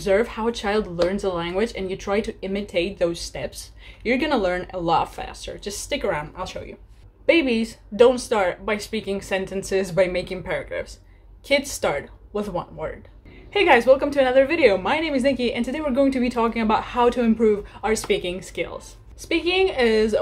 observe how a child learns a language and you try to imitate those steps, you're gonna learn a lot faster. Just stick around, I'll show you. Babies don't start by speaking sentences, by making paragraphs. Kids start with one word. Hey guys, welcome to another video. My name is Nicky and today we're going to be talking about how to improve our speaking skills. Speaking is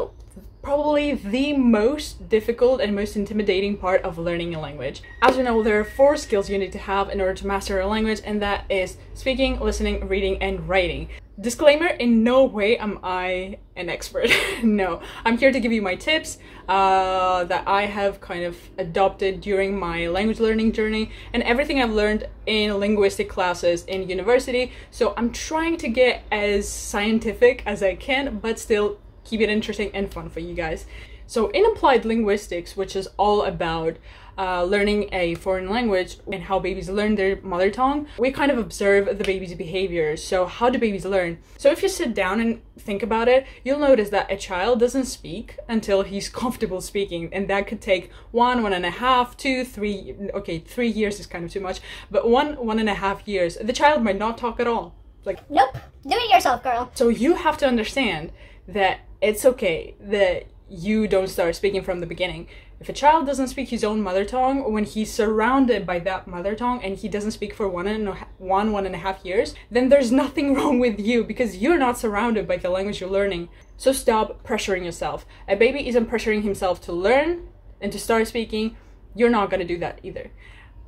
probably the most difficult and most intimidating part of learning a language. As you know, there are 4 skills you need to have in order to master a language, and that is speaking, listening, reading, and writing. Disclaimer, in no way am I an expert. No, I'm here to give you my tips that I have kind of adopted during my language learning journey and everything I've learned in linguistic classes in university. So I'm trying to get as scientific as I can, but still keep it interesting and fun for you guys. So in Applied Linguistics, which is all about learning a foreign language and how babies learn their mother tongue, we kind of observe the baby's behavior. So how do babies learn? So if you sit down and think about it, you'll notice that a child doesn't speak until he's comfortable speaking, and that could take 1.5, 2, 3, okay, 3 years is kind of too much, but 1.5 years. The child might not talk at all. Like, nope, do it yourself, girl. So you have to understand that it's okay that you don't start speaking from the beginning. If a child doesn't speak his own mother tongue, when he's surrounded by that mother tongue and he doesn't speak for 1.5 years, then there's nothing wrong with you because you're not surrounded by the language you're learning. So stop pressuring yourself. A baby isn't pressuring himself to learn and to start speaking. You're not going to do that either.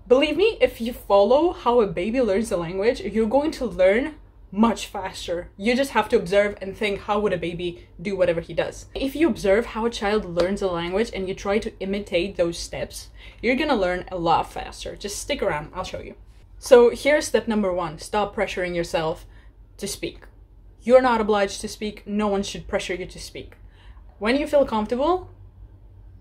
Believe me, if you follow how a baby learns the language, you're going to learn much faster. You just have to observe and think, how would a baby do whatever he does? If you observe how a child learns a language and you try to imitate those steps, you're gonna learn a lot faster. Just stick around, I'll show you. So here's step number 1. Stop pressuring yourself to speak. You're not obliged to speak. No one should pressure you to speak. When you feel comfortable,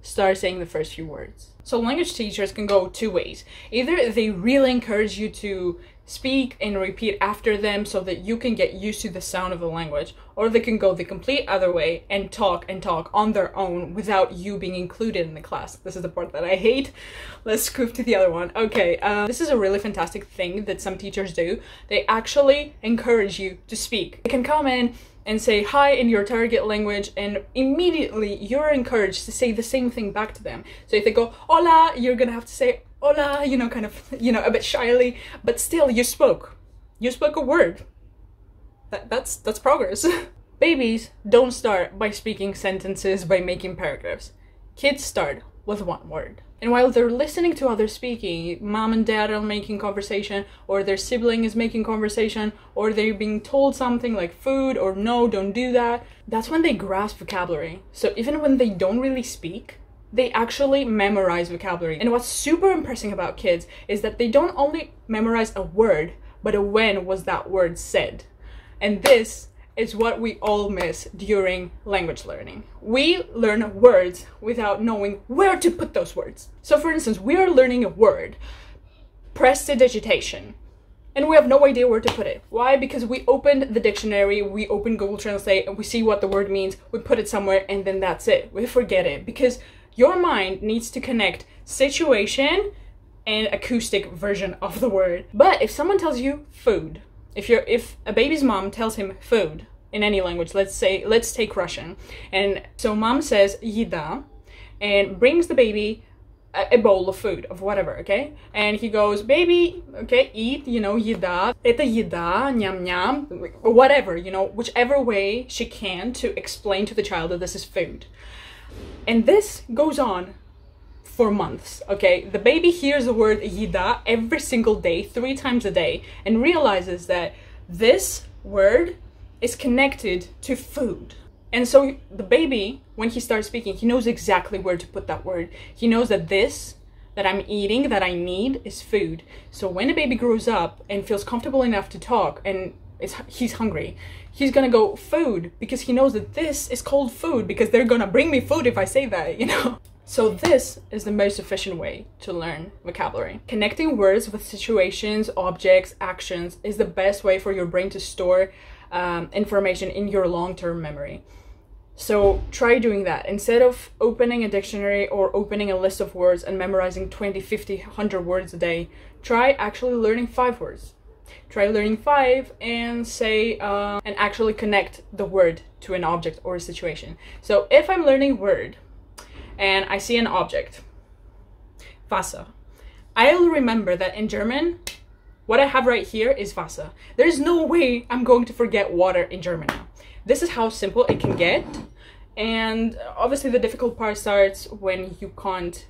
start saying the first few words. So language teachers can go 2 ways. Either they really encourage you to speak and repeat after them so that you can get used to the sound of the language, or they can go the complete other way and talk on their own without you being included in the class. This is the part that I hate. Let's scoop to the other one. Okay, this is a really fantastic thing that some teachers do. They actually encourage you to speak. They can come in and say hi in your target language, and immediately you're encouraged to say the same thing back to them. So if they go hola, you're gonna have to say hola, you know, kind of, you know, a bit shyly, but still you spoke a word. That's progress. Babies don't start by speaking sentences, by making paragraphs. Kids start with one word. And while they're listening to others speaking, mom and dad are making conversation, or their sibling is making conversation, or they're being told something like food or no, don't do that, that's when they grasp vocabulary. So even when they don't really speak, they actually memorize vocabulary. And what's super impressive about kids is that they don't only memorize a word, but a when was that word said. And this is what we all miss during language learning. We learn words without knowing where to put those words. So for instance, we are learning a word, prestidigitation, and we have no idea where to put it. Why? Because we opened the dictionary, we open Google Translate, and we see what the word means, we put it somewhere, and then that's it. We forget it because your mind needs to connect situation and acoustic version of the word. But if someone tells you food, if a baby's mom tells him food in any language, let's take Russian, and so mom says yida and brings the baby a bowl of food, of whatever, okay? And he goes, baby, okay, eat, you know, yida, это еда, nyam nyam, whatever, you know, whichever way she can to explain to the child that this is food. And this goes on for months, okay? The baby hears the word yida every single day, 3 times a day, and realizes that this word is connected to food. And so the baby, when he starts speaking, he knows exactly where to put that word. He knows that this, that I'm eating, that I need, is food. So when a baby grows up and feels comfortable enough to talk and he's hungry, he's gonna go food, because he knows that this is called food, because they're gonna bring me food if I say that, you know? So this is the most efficient way to learn vocabulary. Connecting words with situations, objects, actions is the best way for your brain to store information in your long-term memory. So try doing that. Instead of opening a dictionary or opening a list of words and memorizing 20, 50, 100 words a day, try actually learning 5 words. Try learning 5 and say, and actually connect the word to an object or a situation. So if I'm learning word and I see an object, Wasser, I'll remember that in German, what I have right here is Wasser. There's no way I'm going to forget water in German now. This is how simple it can get. And obviously the difficult part starts when you can't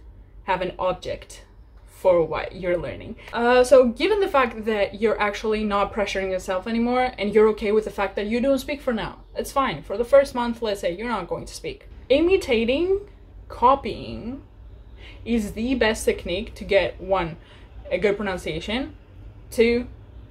have an object for what you're learning. So given the fact that you're actually not pressuring yourself anymore and you're okay with the fact that you don't speak for now, it's fine. For the first month, let's say, you're not going to speak. Imitating, copying is the best technique to get 1, a good pronunciation, 2,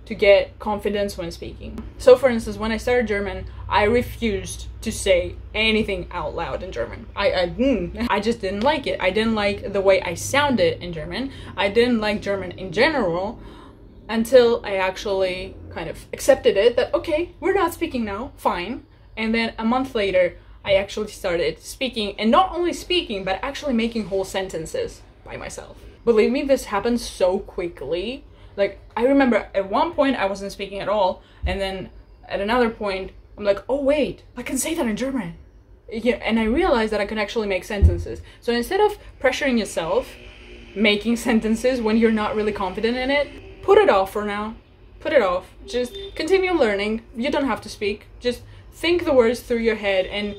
to get confidence when speaking. So for instance, when I started German, I refused to say anything out loud in German. I just didn't like it. I didn't like the way I sounded in German. I didn't like German in general until I actually kind of accepted it, that okay, we're not speaking now, fine. And then a month later, I actually started speaking, and not only speaking, but actually making whole sentences by myself. Believe me, this happened so quickly. Like, I remember at one point I wasn't speaking at all, and then at another point I'm like, oh wait, I can say that in German. Yeah, and I realized that I can actually make sentences. So instead of pressuring yourself, making sentences when you're not really confident in it, put it off for now. Put it off. Just continue learning. You don't have to speak. Just think the words through your head and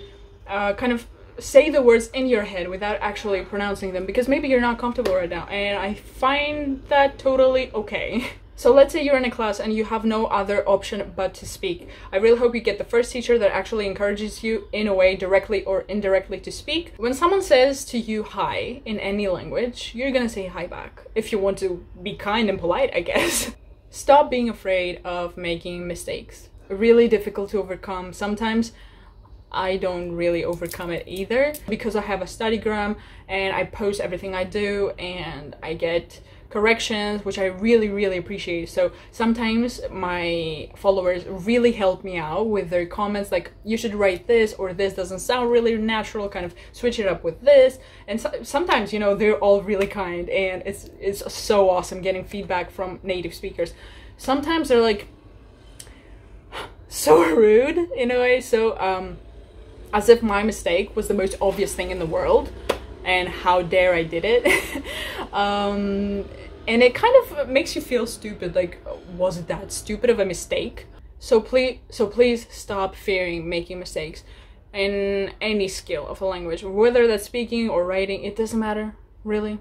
kind of say the words in your head without actually pronouncing them, because maybe you're not comfortable right now, and I find that totally okay. So let's say you're in a class and you have no other option but to speak. I really hope you get the first teacher that actually encourages you in a way, directly or indirectly, to speak. When someone says to you hi in any language, you're gonna say hi back, if you want to be kind and polite, I guess. Stop being afraid of making mistakes. Really difficult to overcome. Sometimes I don't really overcome it either, because I have a studygram and I post everything I do and I get corrections, which I really appreciate. So sometimes my followers really help me out with their comments, like, you should write this, or this doesn't sound really natural, kind of switch it up with this. And sometimes, you know, they're all really kind, and it's so awesome getting feedback from native speakers. Sometimes they're like so rude in a way, so as if my mistake was the most obvious thing in the world, and how dare I did it. And it kind of makes you feel stupid, like, was it that stupid of a mistake? So please stop fearing making mistakes in any skill of a language, whether that's speaking or writing. It doesn't matter, really.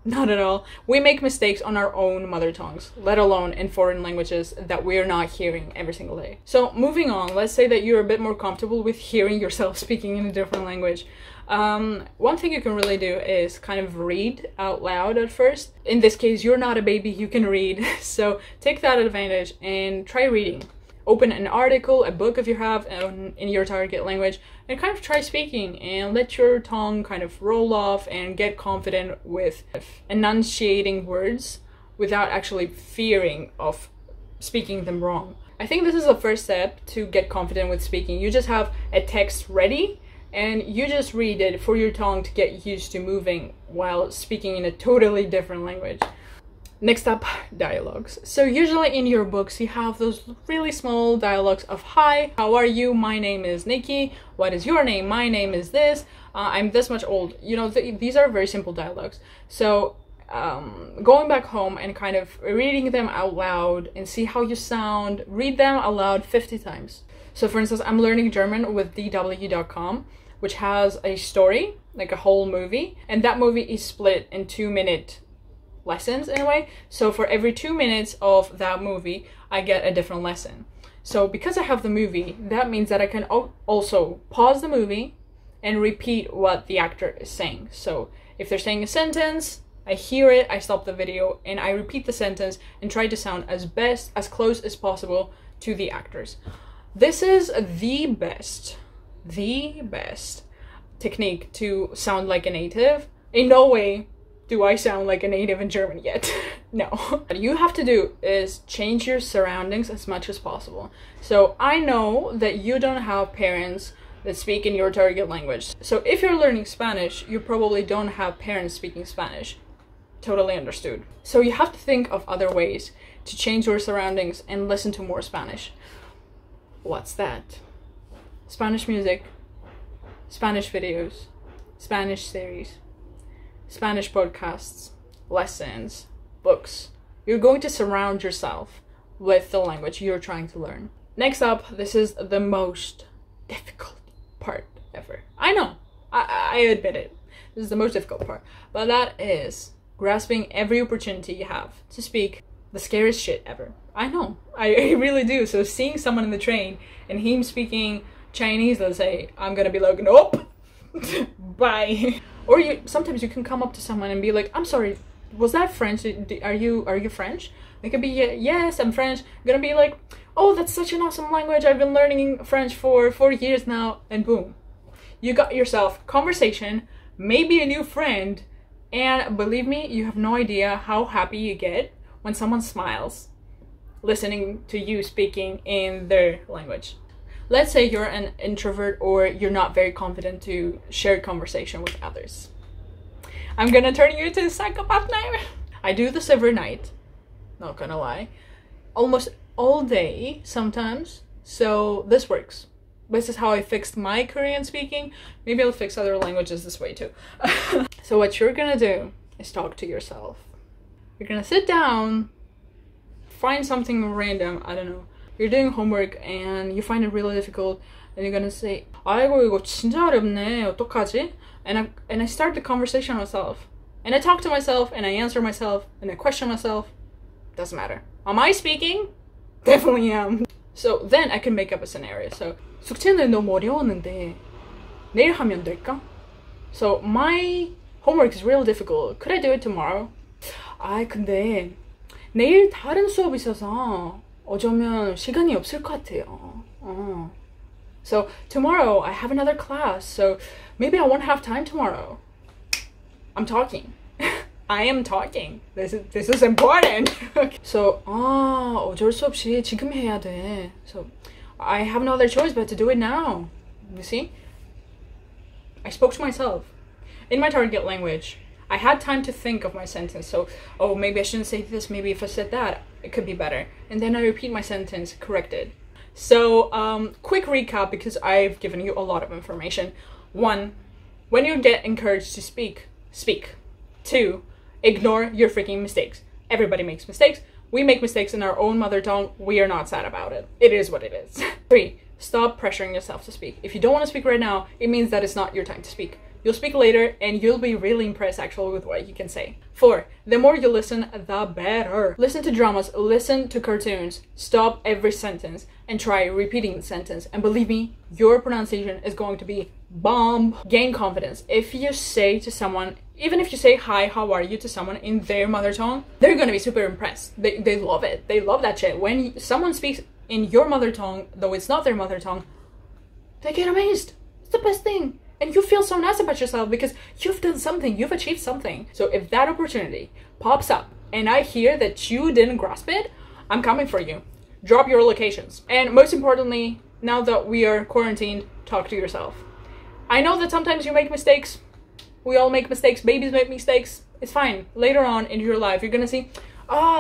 Not at all. We make mistakes on our own mother tongues, let alone in foreign languages that we're not hearing every single day. So moving on, let's say that you're a bit more comfortable with hearing yourself speaking in a different language. One thing you can really do is kind of read out loud at first. In this case, you're not a baby, you can read. So take that advantage and try reading. Open an article, a book if you have, in your target language, and kind of try speaking and let your tongue kind of roll off and get confident with enunciating words without actually fearing of speaking them wrong. I think this is the first step to get confident with speaking. You just have a text ready and you just read it for your tongue to get used to moving while speaking in a totally different language. Next up, dialogues. So usually in your books you have those really small dialogues of, hi, how are you? My name is Nicky. What is your name? My name is this. I'm this much old. You know, these are very simple dialogues. So going back home and kind of reading them out loud and see how you sound, read them aloud 50 times. So for instance, I'm learning German with dw.com, which has a story, like a whole movie, and that movie is split in 2-minute lessons in a way. So for every 2 minutes of that movie, I get a different lesson. So because I have the movie, that means that I can also pause the movie and repeat what the actor is saying. So if they're saying a sentence, I hear it, I stop the video, and I repeat the sentence and try to sound as close as possible to the actors. This is the best technique to sound like a native. In no way do I sound like a native in German yet. No. What you have to do is change your surroundings as much as possible. So I know that you don't have parents that speak in your target language. So if you're learning Spanish, you probably don't have parents speaking Spanish. Totally understood. So you have to think of other ways to change your surroundings and listen to more Spanish. What's that? Spanish music, Spanish videos, Spanish series, Spanish podcasts, lessons, books. You're going to surround yourself with the language you're trying to learn. Next up, this is the most difficult part ever. I know, I admit it. This is the most difficult part. But that is grasping every opportunity you have to speak the scariest shit ever. I know, I really do. So seeing someone in the train and him speaking Chinese, let's say, I'm gonna be like, nope, bye. Or sometimes you can come up to someone and be like, I'm sorry, was that French? Are you French? They could be, yes, I'm French. I'm gonna be like, oh, that's such an awesome language. I've been learning French for 4 years now. And boom, you got yourself conversation, maybe a new friend. And believe me, you have no idea how happy you get when someone smiles listening to you speaking in their language. Let's say you're an introvert or you're not very confident to share conversation with others. I'm gonna turn you into a psychopath now. I do this every night, not gonna lie. Almost all day sometimes, so this works. This is how I fixed my Korean speaking. Maybe I'll fix other languages this way too. So what you're gonna do is talk to yourself. You're gonna sit down, find something random, I don't know. You're doing homework and you find it really difficult and you're gonna say, 아이고 이거 진짜 어렵네, 어떡하지? And I start the conversation myself. And I talk to myself and I answer myself and I question myself. Doesn't matter. Am I speaking? Definitely am. So then I can make up a scenario. So 숙제는 너무 어려웠는데 내일 하면 될까? So my homework is real difficult. Could I do it tomorrow? 아 근데 내일 다른 수업 있어서 어쩌면 시간이 없을 것 같아요. So tomorrow I have another class, so maybe I won't have time tomorrow. I'm talking. I am talking. This is important. So 어쩔 수 없이 지금 해야 돼. So I have no other choice but to do it now. You see? I spoke to myself. In my target language, I had time to think of my sentence. So, oh, maybe I shouldn't say this. Maybe if I said that, it could be better. And then I repeat my sentence, corrected. So, quick recap because I've given you a lot of information. 1, when you get encouraged to speak, speak. 2, ignore your freaking mistakes. Everybody makes mistakes. We make mistakes in our own mother tongue. We are not sad about it. It is what it is. 3, stop pressuring yourself to speak. If you don't want to speak right now, it means that it's not your time to speak. You'll speak later and you'll be really impressed actually with what you can say. 4, the more you listen, the better. Listen to dramas, listen to cartoons, stop every sentence and try repeating the sentence. And believe me, your pronunciation is going to be bomb. Gain confidence. If you say to someone, even if you say hi, how are you to someone in their mother tongue, they're gonna be super impressed. They love it. They love that shit. When someone speaks in your mother tongue, though it's not their mother tongue, they get amazed. It's the best thing. And you feel so nice about yourself because you've done something, you've achieved something. So if that opportunity pops up and I hear that you didn't grasp it, I'm coming for you. Drop your locations. And most importantly, now that we are quarantined, talk to yourself. I know that sometimes you make mistakes. We all make mistakes. Babies make mistakes. It's fine. Later on in your life, you're gonna see,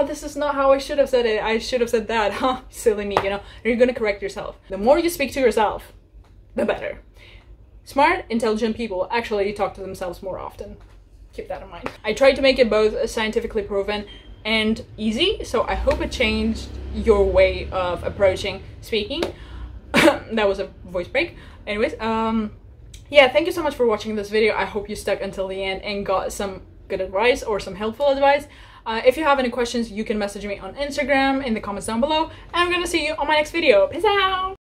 this is not how I should have said it. I should have said that. Huh, silly me, you know. And you're gonna correct yourself. The more you speak to yourself, the better. Smart, intelligent people actually talk to themselves more often. Keep that in mind. I tried to make it both scientifically proven and easy, so I hope it changed your way of approaching speaking. That was a voice break. Anyways, yeah, thank you so much for watching this video. I hope you stuck until the end and got some good advice or some helpful advice. If you have any questions, you can message me on Instagram in the comments down below. And I'm gonna see you on my next video. Peace out!